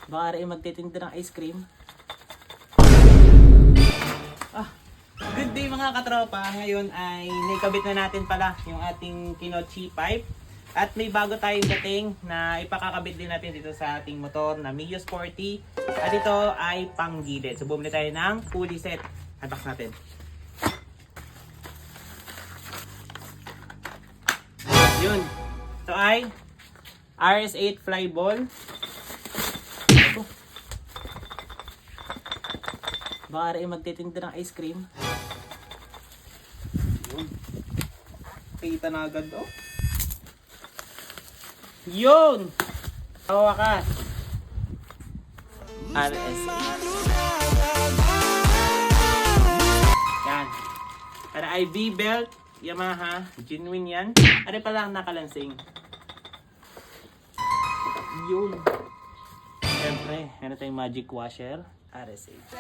Baka rin magtitinda ng ice cream. Good day mga katropa. Ngayon ay naikabit na natin pala yung ating Kinochi pipe. At may bago tayong dating na ipakakabit din natin dito sa ating motor na Mio Sporty. At ito ay panggilid. So bumili tayo ng pulley set. Unbox natin. Yun. Ito ay RS8 flyball. Baka rin magtitinda ng ice cream. Yun. Kita na agad oh. Yun! Sa wakas. RS8. Yan. Para IV belt. Yamaha. Genuine yan. Ano pala ang nakalansing? Yun. Siyempre, meron tayong magic washer. RS8.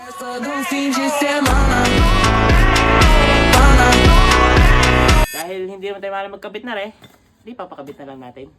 Dahil hindi naman tayo maaaring magkabit na rin, hindi papakabit na lang natin.